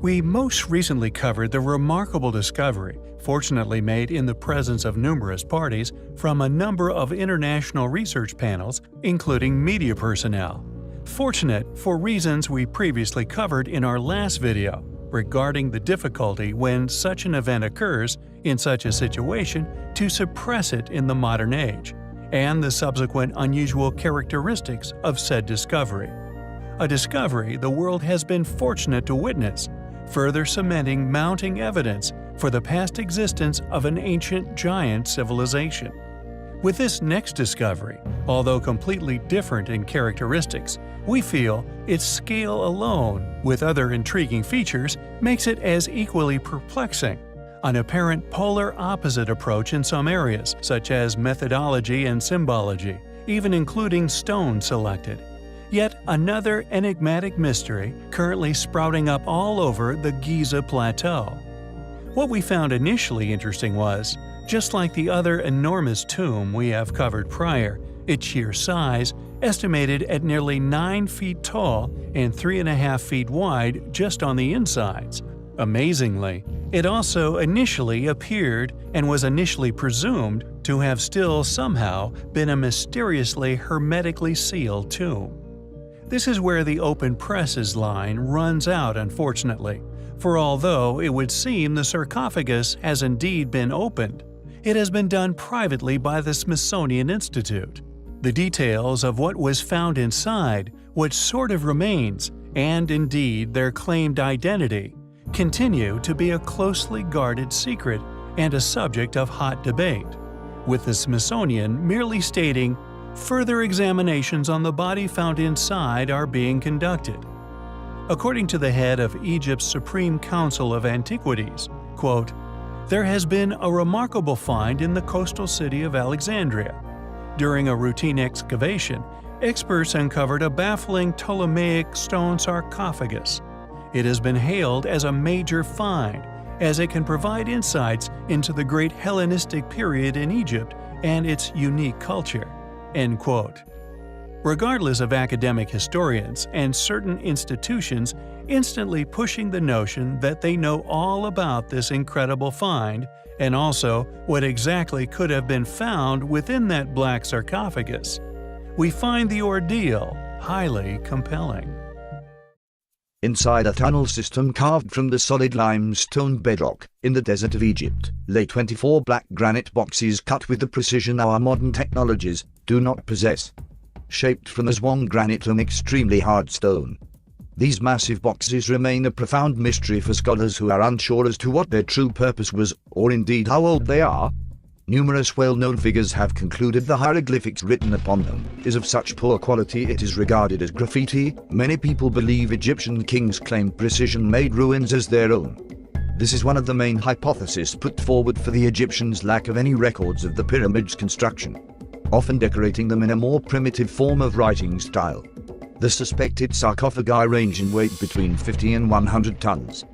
We most recently covered the remarkable discovery, fortunately made in the presence of numerous parties from a number of international research panels, including media personnel. Fortunate for reasons we previously covered in our last video regarding the difficulty when such an event occurs in such a situation to suppress it in the modern age, and the subsequent unusual characteristics of said discovery. A discovery the world has been fortunate to witness, further cementing mounting evidence for the past existence of an ancient giant civilization. With this next discovery, although completely different in characteristics, we feel its scale alone, with other intriguing features, makes it as equally perplexing. An apparent polar opposite approach in some areas, such as methodology and symbology, even including stone selected. Yet another enigmatic mystery currently sprouting up all over the Giza Plateau. What we found initially interesting was, just like the other enormous tomb we have covered prior, its sheer size, estimated at nearly 9 feet tall and 3.5 feet wide just on the insides. Amazingly, it also initially appeared and was initially presumed to have still somehow been a mysteriously hermetically sealed tomb. This is where the open presses line runs out, unfortunately, for although it would seem the sarcophagus has indeed been opened, it has been done privately by the Smithsonian Institute. The details of what was found inside, what sort of remains, and indeed their claimed identity, continue to be a closely guarded secret and a subject of hot debate, with the Smithsonian merely stating, "Further examinations on the body found inside are being conducted." According to the head of Egypt's Supreme Council of Antiquities, quote, "There has been a remarkable find in the coastal city of Alexandria. During a routine excavation, experts uncovered a baffling Ptolemaic stone sarcophagus. It has been hailed as a major find, as it can provide insights into the great Hellenistic period in Egypt and its unique culture." End quote. Regardless of academic historians and certain institutions instantly pushing the notion that they know all about this incredible find and also what exactly could have been found within that black sarcophagus, we find the ordeal highly compelling. Inside a tunnel system carved from the solid limestone bedrock in the desert of Egypt lay 24 black granite boxes cut with the precision our modern technologies do not possess. Shaped from Aswan granite and extremely hard stone. These massive boxes remain a profound mystery for scholars who are unsure as to what their true purpose was, or indeed how old they are. Numerous well-known figures have concluded the hieroglyphics written upon them is of such poor quality it is regarded as graffiti. Many people believe Egyptian kings claimed precision-made ruins as their own. This is one of the main hypotheses put forward for the Egyptians' lack of any records of the pyramids' construction, often decorating them in a more primitive form of writing style. The suspected sarcophagi range in weight between 50 and 100 tons.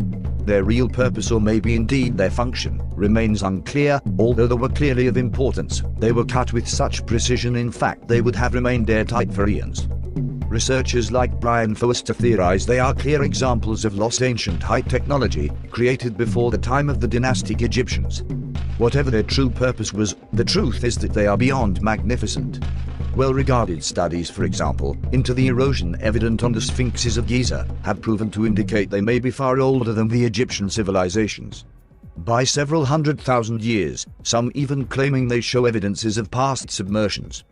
Their real purpose, or maybe indeed their function, remains unclear, although they were clearly of importance. They were cut with such precision in fact they would have remained airtight for eons. Researchers like Brian Foster theorize they are clear examples of lost ancient high technology, created before the time of the dynastic Egyptians. Whatever their true purpose was, the truth is that they are beyond magnificent. Well-regarded studies, for example, into the erosion evident on the Sphinxes of Giza, have proven to indicate they may be far older than the Egyptian civilizations. By several 100,000 years, some even claiming they show evidences of past submersions.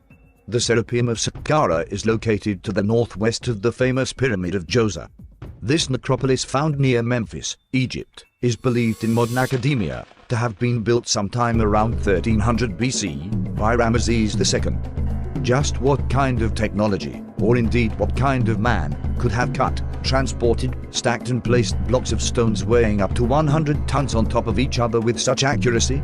The Serapeum of Saqqara is located to the northwest of the famous Pyramid of Djoser. This necropolis, found near Memphis, Egypt, is believed in modern academia to have been built sometime around 1300 BC by Ramesses II. Just what kind of technology, or indeed what kind of man, could have cut, transported, stacked and placed blocks of stones weighing up to 100 tons on top of each other with such accuracy?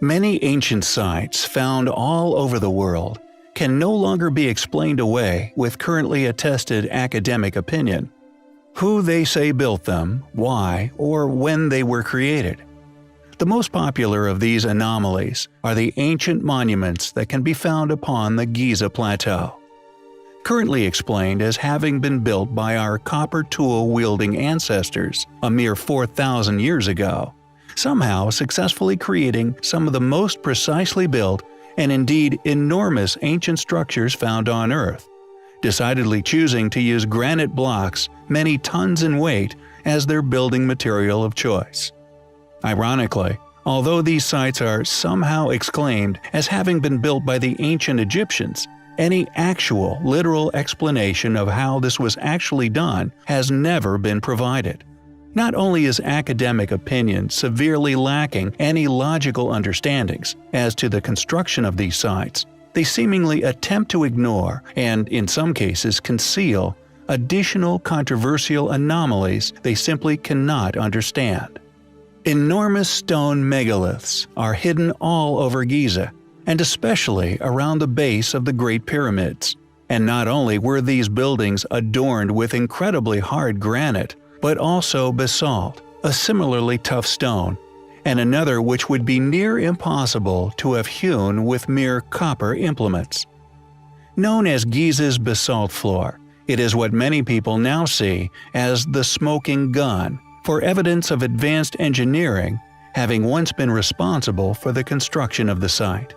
Many ancient sites found all over the world can no longer be explained away with currently attested academic opinion. Who they say built them, why, or when they were created. The most popular of these anomalies are the ancient monuments that can be found upon the Giza Plateau. Currently explained as having been built by our copper tool-wielding ancestors a mere 4,000 years ago, somehow successfully creating some of the most precisely built and indeed enormous ancient structures found on Earth, decidedly choosing to use granite blocks many tons in weight as their building material of choice. Ironically, although these sites are somehow exclaimed as having been built by the ancient Egyptians, any actual, literal explanation of how this was actually done has never been provided. Not only is academic opinion severely lacking any logical understandings as to the construction of these sites, they seemingly attempt to ignore, and in some cases conceal, additional controversial anomalies they simply cannot understand. Enormous stone megaliths are hidden all over Giza, and especially around the base of the Great Pyramids. And not only were these buildings adorned with incredibly hard granite, but also basalt, a similarly tough stone, and another which would be near impossible to have hewn with mere copper implements. Known as Giza's basalt floor, it is what many people now see as the smoking gun for evidence of advanced engineering having once been responsible for the construction of the site.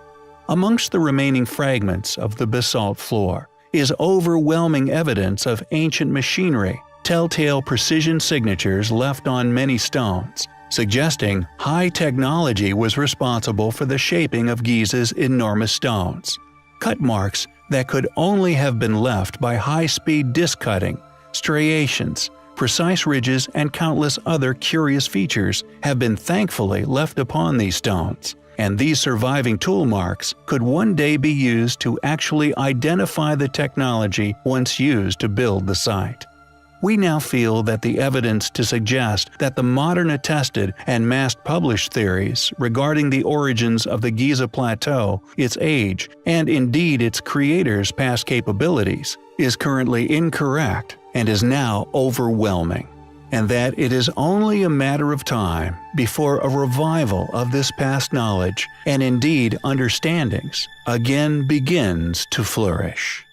Amongst the remaining fragments of the basalt floor is overwhelming evidence of ancient machinery, telltale precision signatures left on many stones, suggesting high technology was responsible for the shaping of Giza's enormous stones. Cut marks that could only have been left by high-speed disc cutting, striations, precise ridges, and countless other curious features have been thankfully left upon these stones. And these surviving tool marks could one day be used to actually identify the technology once used to build the site. We now feel that the evidence to suggest that the modern attested and mass-published theories regarding the origins of the Giza Plateau, its age, and indeed its creator's past capabilities, is currently incorrect and is now overwhelming, and that it is only a matter of time before a revival of this past knowledge and indeed understandings again begins to flourish.